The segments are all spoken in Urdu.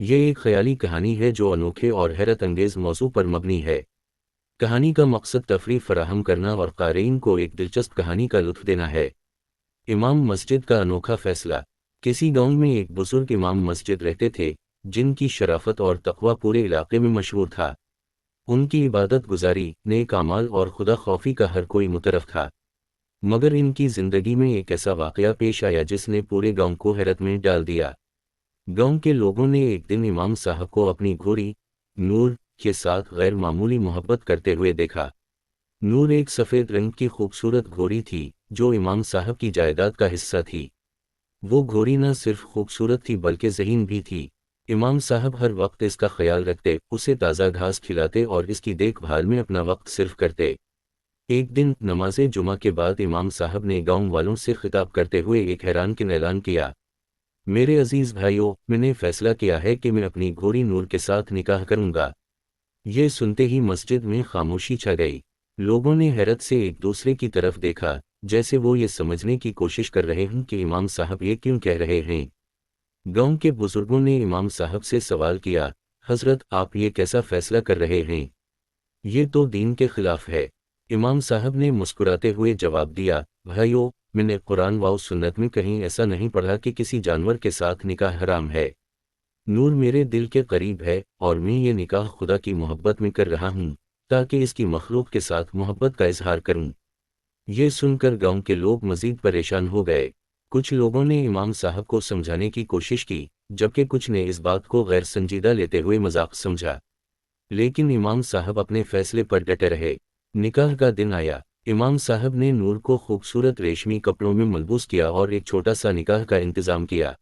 یہ ایک خیالی کہانی ہے جو انوکھے اور حیرت انگیز موضوع پر مبنی ہے۔ کہانی کا مقصد تفریح فراہم کرنا اور قارئین کو ایک دلچسپ کہانی کا لطف دینا ہے۔ امام مسجد کا انوکھا فیصلہ۔ کسی گاؤں میں ایک بزرگ امام مسجد رہتے تھے، جن کی شرافت اور تقوی پورے علاقے میں مشہور تھا۔ ان کی عبادت گزاری، نیک اعمال اور خدا خوفی کا ہر کوئی مترف تھا۔ مگر ان کی زندگی میں ایک ایسا واقعہ پیش آیا جس نے پورے گاؤں کو حیرت میں ڈال دیا۔ گاؤں کے لوگوں نے ایک دن امام صاحب کو اپنی گھوڑی نور کے ساتھ غیر معمولی محبت کرتے ہوئے دیکھا۔ نور ایک سفید رنگ کی خوبصورت گھوڑی تھی جو امام صاحب کی جائیداد کا حصہ تھی۔ وہ گھوڑی نہ صرف خوبصورت تھی بلکہ ذہین بھی تھی۔ امام صاحب ہر وقت اس کا خیال رکھتے، اسے تازہ گھاس کھلاتے اور اس کی دیکھ بھال میں اپنا وقت صرف کرتے۔ ایک دن نماز جمعہ کے بعد امام صاحب نے گاؤں والوں سے خطاب کرتے ہوئے ایک حیران کن اعلان کیا۔ میرے عزیز بھائیوں، میں نے فیصلہ کیا ہے کہ میں اپنی گھوڑی نور کے ساتھ نکاح کروں گا۔ یہ سنتے ہی مسجد میں خاموشی چھا گئی۔ لوگوں نے حیرت سے ایک دوسرے کی طرف دیکھا، جیسے وہ یہ سمجھنے کی کوشش کر رہے ہوں کہ امام صاحب یہ کیوں کہہ رہے ہیں۔ گاؤں کے بزرگوں نے امام صاحب سے سوال کیا، حضرت آپ یہ کیسا فیصلہ کر رہے ہیں؟ یہ تو دین کے خلاف ہے۔ امام صاحب نے مسکراتے ہوئے جواب دیا، بھائیو، میں نے قرآن و سنت میں کہیں ایسا نہیں پڑھا کہ کسی جانور کے ساتھ نکاح حرام ہے۔ نور میرے دل کے قریب ہے اور میں یہ نکاح خدا کی محبت میں کر رہا ہوں تاکہ اس کی مخلوق کے ساتھ محبت کا اظہار کروں۔ یہ سن کر گاؤں کے لوگ مزید پریشان ہو گئے۔ کچھ لوگوں نے امام صاحب کو سمجھانے کی کوشش کی، جبکہ کچھ نے اس بات کو غیر سنجیدہ لیتے ہوئے مذاق سمجھا۔ لیکن امام صاحب اپنے فیصلے پر ڈٹے رہے۔ نکاح کا دن آیا۔ امام صاحب نے نور کو خوبصورت ریشمی کپڑوں میں ملبوس کیا اور ایک چھوٹا سا نکاح کا انتظام کیا۔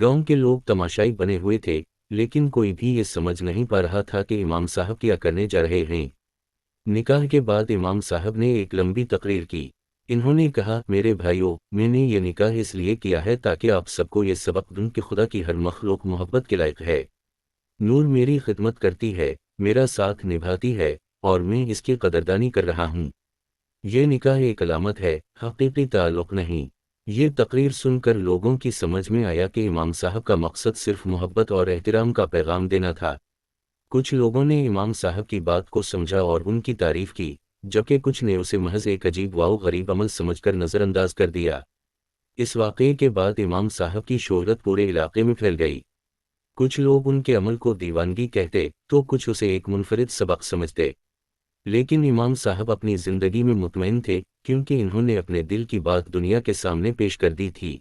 گاؤں کے لوگ تماشائی بنے ہوئے تھے، لیکن کوئی بھی یہ سمجھ نہیں پا رہا تھا کہ امام صاحب کیا کرنے جا رہے ہیں۔ نکاح کے بعد امام صاحب نے ایک لمبی تقریر کی۔ انہوں نے کہا، میرے بھائیوں، میں نے یہ نکاح اس لیے کیا ہے تاکہ آپ سب کو یہ سبق دوں کہ خدا کی ہر مخلوق محبت کے لائق ہے۔ نور میری خدمت کرتی ہے، میرا ساتھ نبھاتی ہے، اور میں اس کی قدردانی کر رہا ہوں۔ یہ نکاح ایک علامت ہے، حقیقی تعلق نہیں۔ یہ تقریر سن کر لوگوں کی سمجھ میں آیا کہ امام صاحب کا مقصد صرف محبت اور احترام کا پیغام دینا تھا۔ کچھ لوگوں نے امام صاحب کی بات کو سمجھا اور ان کی تعریف کی، جبکہ کچھ نے اسے محض ایک عجیب و غریب عمل سمجھ کر نظر انداز کر دیا۔ اس واقعے کے بعد امام صاحب کی شہرت پورے علاقے میں پھیل گئی۔ کچھ لوگ ان کے عمل کو دیوانگی کہتے تو کچھ اسے ایک منفرد سبق سمجھتے۔ لیکن امام صاحب اپنی زندگی میں مطمئن تھے، کیونکہ انہوں نے اپنے دل کی بات دنیا کے سامنے پیش کر دی تھی۔